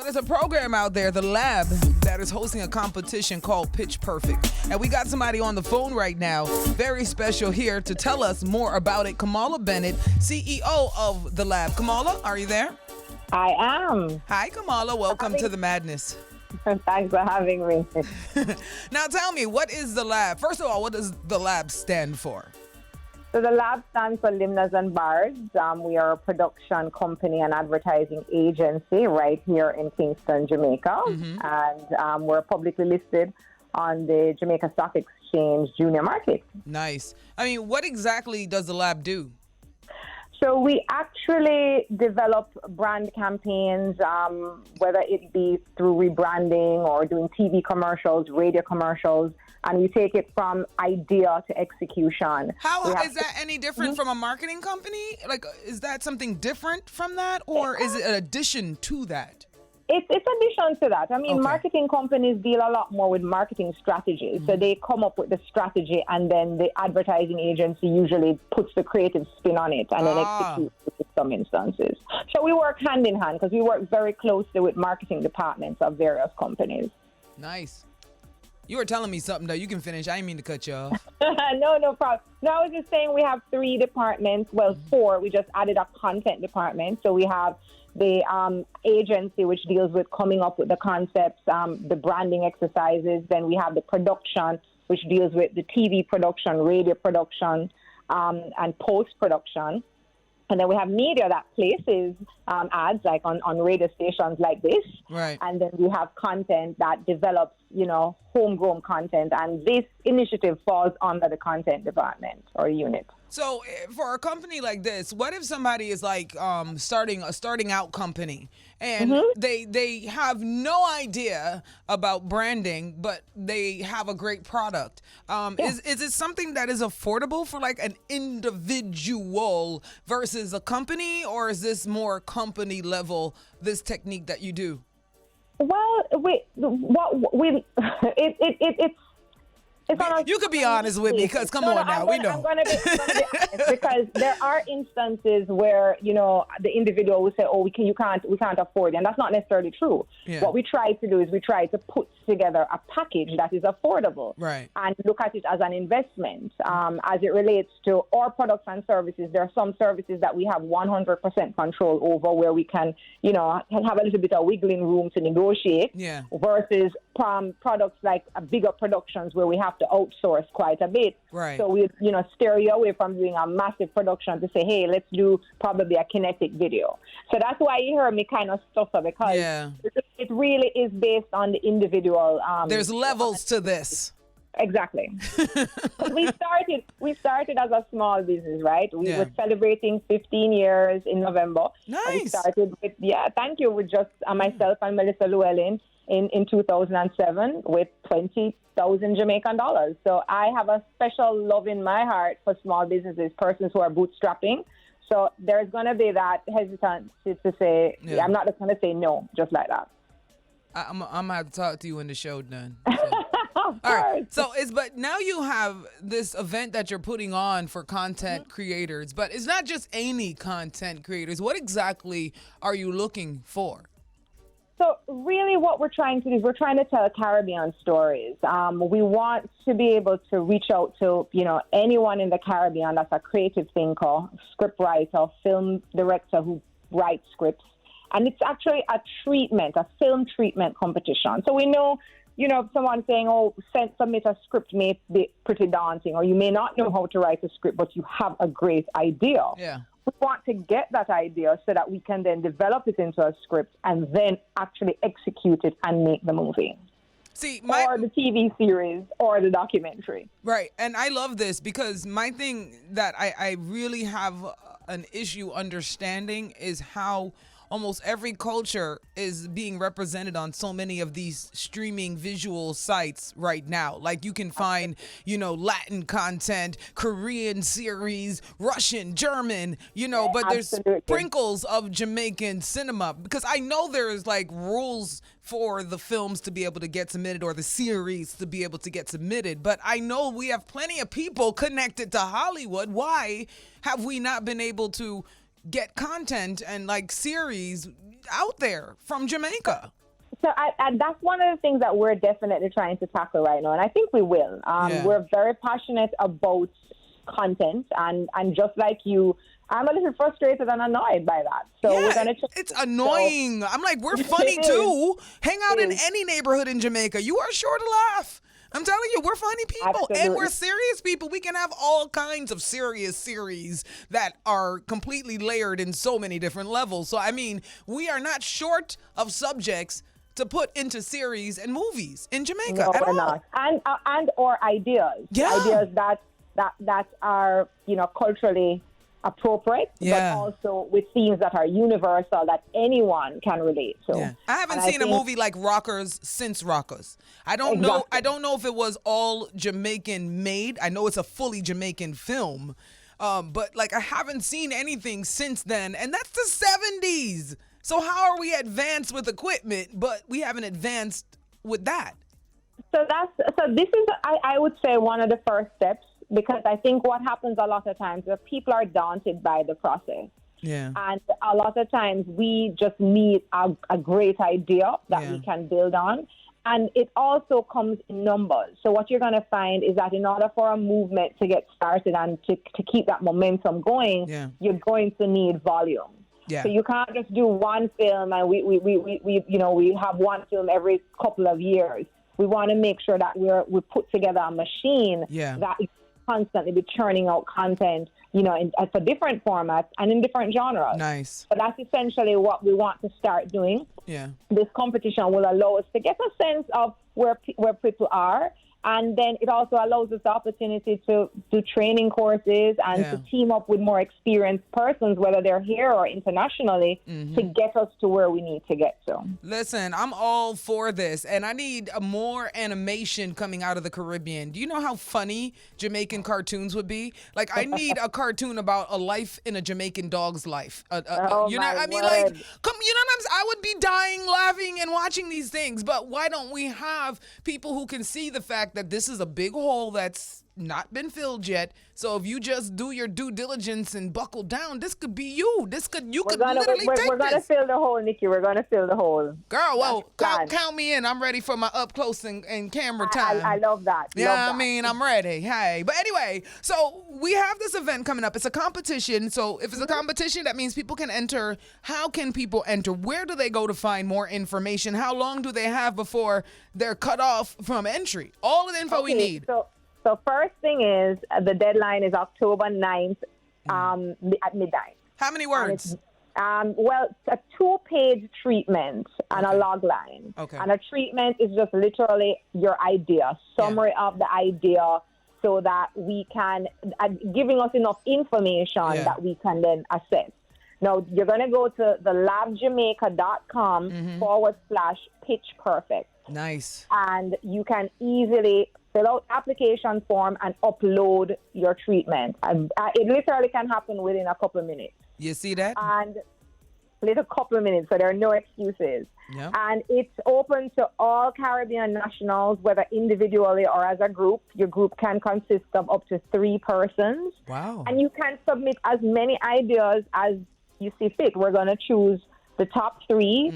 So there's a program out there, The Lab, that is hosting a competition called Pitch Perfect. And we got somebody on the phone right now, very special here to tell us more about it. Kimala Bennet, CEO of The Lab. Kimala, are you there? I am. Hi, Kimala. Welcome to the madness. Thanks for having me. Now tell me, what is The Lab? First of all, what does The Lab stand for? So the lab stands for Limnas and Bards. We are a production company and advertising agency right here in Kingston, Jamaica. And we're publicly listed on the Jamaica Stock Exchange Junior Market. Nice. I mean, what exactly does The Lab do? So we actually develop brand campaigns, whether it be through rebranding or doing TV commercials, radio commercials, and we take it from idea to execution. How is that any different from a marketing company? Like, is that something different from that, or is it an addition to that? It's addition to that. I mean, marketing companies deal a lot more with marketing strategies. So they come up with the strategy, and then the advertising agency usually puts the creative spin on it and then executes it in some instances. So we work hand in hand because we work very closely with marketing departments of various companies. Nice. You were telling me something, though. You can finish. I didn't mean to cut you off. No problem. No, I was just saying we have 3 departments. Well, 4. We just added a content department. So we have the agency, which deals with coming up with the concepts, the branding exercises. Then we have the production, which deals with the TV production, radio production, and post-production. And then we have media that places ads like on radio stations like this. Right. And then we have content that develops, homegrown content. And this initiative falls under the content department or unit. So for a company like this, what if somebody is like starting out company and they have no idea about branding, but they have a great product? Is it something that is affordable for like an individual versus a company, or is this more company level, this technique that you do? Well, You could be honest with me, because come on now, we know. I'm going to be honest because there are instances where the individual will say, "Oh, we can't afford it," and that's not necessarily true. Yeah. What we try to do is we try to put together a package that is affordable, right, and look at it as an investment. As it relates to our products and services, there are some services that we have 100% control over, where we can, have a little bit of wiggling room to negotiate. Yeah. Versus products like bigger productions where we have to outsource quite a bit. Right. So we, steer you away from doing a massive production to say, hey, let's do probably a kinetic video. So that's why you hear me kind of stutter, because it really is based on the individual. There's levels to this. Exactly. we started as a small business, right? We were celebrating 15 years in November. Nice. We started with, thank you, with just myself and Melissa Llewellyn in 2007 with 20,000 Jamaican dollars. So I have a special love in my heart for small businesses, persons who are bootstrapping. So there's going to be that hesitancy to say, I'm not just going to say no, just like that. I'm going to have to talk to you when the show done. So. All right. So but now you have this event that you're putting on for content creators, but it's not just any content creators. What exactly are you looking for? So really what we're trying to do is we're trying to tell Caribbean stories. We want to be able to reach out to, anyone in the Caribbean that's a creative thinker, script writer, film director who writes scripts. And it's actually a film treatment competition. So we know, if someone's saying, submit a script may be pretty daunting, or you may not know how to write a script, but you have a great idea. Yeah. We want to get that idea so that we can then develop it into a script and then actually execute it and make the movie. Or the TV series or the documentary. Right. And I love this because my thing that I really have an issue understanding is how almost every culture is being represented on so many of these streaming visual sites right now. Like you can find, Latin content, Korean series, Russian, German, but there's sprinkles of Jamaican cinema, because I know there's like rules for the films to be able to get submitted or the series to be able to get submitted. But I know we have plenty of people connected to Hollywood. Why have we not been able to get content and like series out there from Jamaica? So that's one of the things that we're definitely trying to tackle right now, and I think we will. We're very passionate about content, and just like you, I'm a little frustrated and annoyed by that. So we're gonna. It's annoying. So, I'm like, we're funny too. Hang out in any neighborhood in Jamaica. You are sure to laugh. I'm telling you, we're funny people. Absolutely. And we're serious people. We can have all kinds of serious series that are completely layered in so many different levels. So, I mean, we are not short of subjects to put into series and movies in Jamaica at all. Not. And or ideas. Yeah. Ideas that are, culturally appropriate, but also with themes that are universal that anyone can relate to. Yeah. I haven't seen a movie like Rockers since Rockers. I don't know if it was all Jamaican made. I know it's a fully Jamaican film. But like I haven't seen anything since then, and that's the 70s. So how are we advanced with equipment, but we haven't advanced with that? So this is I would say one of the first steps, because I think what happens a lot of times is people are daunted by the process. Yeah. And a lot of times we just need a great idea that we can build on. And it also comes in numbers. So what you're going to find is that in order for a movement to get started and to keep that momentum going, you're going to need volume. Yeah. So you can't just do one film and we have one film every couple of years. We want to make sure that we put together a machine that is constantly be churning out content, for different formats and in different genres. Nice. So that's essentially what we want to start doing. Yeah. This competition will allow us to get a sense of where people are. And then it also allows us the opportunity to do training courses and to team up with more experienced persons, whether they're here or internationally, to get us to where we need to get to. Listen, I'm all for this, and I need more animation coming out of the Caribbean. Do you know how funny Jamaican cartoons would be? Like, I need a cartoon about a life in a Jamaican dog's life. I would be dying laughing and watching these things, but why don't we have people who can see the fact that this is a big hole that's not been filled yet. So if you just do your due diligence and buckle down, this could be you. We're gonna fill the hole, Nikki. We're gonna fill the hole. Girl, well, count me in. I'm ready for my up close and camera time. I love that. I'm ready. Hey, but anyway, so we have this event coming up. It's a competition. So if it's a competition, that means people can enter. How can people enter? Where do they go to find more information? How long do they have before they're cut off from entry? All of the info we need. So first thing is the deadline is October 9th at midnight. How many words? It's a 2-page treatment and a log line. Okay. And a treatment is just literally your idea, summary of the idea, so that we can, giving us enough information that we can then assess. Now, you're going to go to the labjamaica.com /pitch perfect. Nice. And you can easily fill out application form and upload your treatment. It literally can happen within a couple of minutes. You see that? And a couple of minutes, so there are no excuses. Yep. And it's open to all Caribbean nationals, whether individually or as a group. Your group can consist of up to 3 persons. Wow. And you can submit as many ideas as you see fit. We're going to choose the top 3.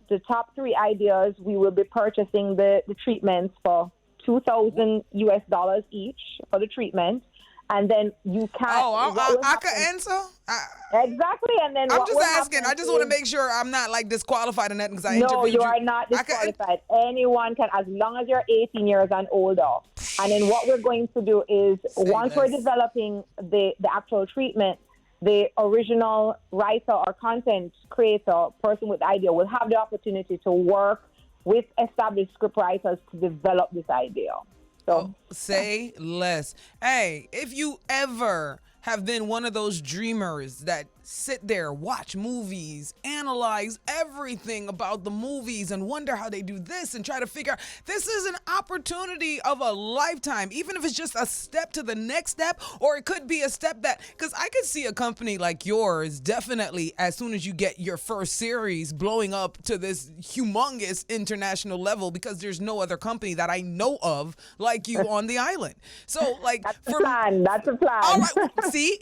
The top 3 ideas, we will be purchasing the treatments for $2,000 each for the treatment, and then you can. I can answer. Exactly, and then I'm just asking. I just want to make sure I'm not like disqualified or nothing because I interviewed you. No, you are not disqualified. Anyone can, as long as you're 18 years and older. And then what we're going to do is once we're developing the actual treatment, the original writer or content creator, person with the idea, will have the opportunity to work with established scriptwriters to develop this idea. So say less. Hey, if you ever have been one of those dreamers that sit there, watch movies, analyze everything about the movies and wonder how they do this and try to figure out, this is an opportunity of a lifetime, even if it's just a step to the next step, or it could be a step that, because I could see a company like yours definitely, as soon as you get your first series, blowing up to this humongous international level, because there's no other company that I know of like you on the island. So like, that's a plan. All right,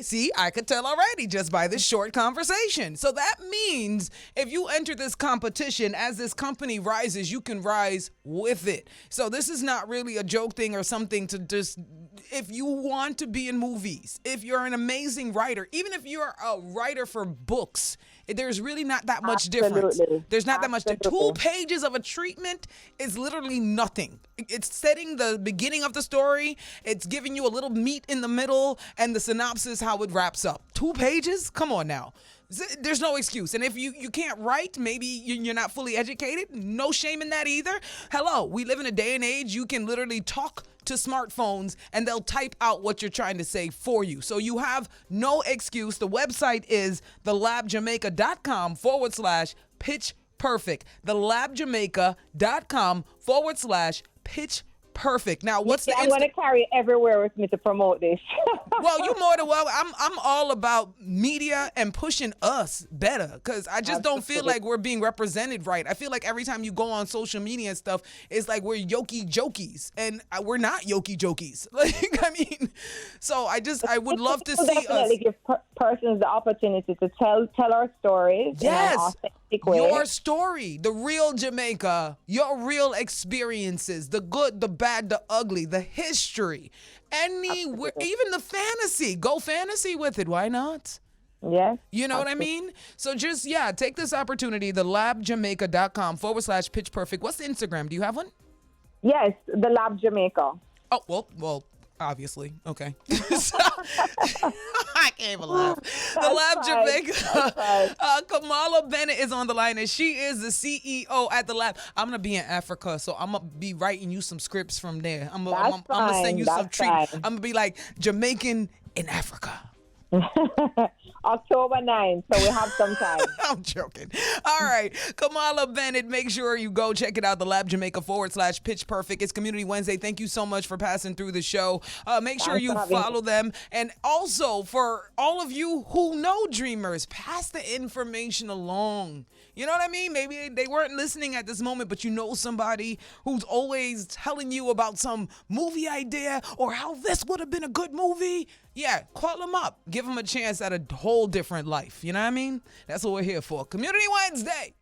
see, I could tell already just by the short conversation. So that means if you enter this competition, as this company rises, you can rise with it. So this is not really a joke thing or something to just, if you want to be in movies, if you're an amazing writer, even if you're a writer for books, there's really not that much difference. There's not that much. 2 pages of a treatment is literally nothing. It's setting the beginning of the story. It's giving you a little meat in the middle and the synopsis, how it wraps up. 2 pages? Come on now. There's no excuse. And if you can't write, maybe you're not fully educated, no shame in that either. Hello, we live in a day and age you can literally talk to smartphones and they'll type out what you're trying to say for you. So you have no excuse. The website is thelabjamaica.com/pitch perfect. Thelabjamaica.com/pitch perfect. Now, what's the? I'm going to carry it everywhere with me to promote this. Well, you more than well. I'm all about media and pushing us better because I just don't feel like we're being represented right. I feel like every time you go on social media and stuff, it's like we're yoki jokies, and we're not yoki jokies. Like, I mean, so I would love to see us give persons the opportunity to tell our stories. Yes. In an authentic way. Your story, the real Jamaica, your real experiences, the good, the bad, the ugly, the history, anywhere, even the fantasy. Go fantasy with it. Why not? Yes. You know what I mean? So just, take this opportunity, thelabjamaica.com/pitch perfect. What's the Instagram? Do you have one? Yes, the Lab Jamaica. Oh, well, obviously. Okay. I can't even laugh. The Lab Jamaica. Kimala Bennet is on the line, and she is the CEO at the Lab. I'm going to be in Africa, so I'm going to be writing you some scripts from there. I'm going to send you some treats. I'm going to be like Jamaican in Africa. October 9th, so we have some time. I'm joking. All right. Kimala Bennet, make sure you go check it out, the Lab Jamaica /pitch perfect. It's Community Wednesday. Thank you so much for passing through the show. Make sure you follow them. And also, for all of you who know dreamers, pass the information along. You know what I mean? Maybe they weren't listening at this moment, but you know somebody who's always telling you about some movie idea or how this would have been a good movie. Yeah, call them up. Give them a chance at a whole different life. You know what I mean? That's what we're here for. Community Wednesday.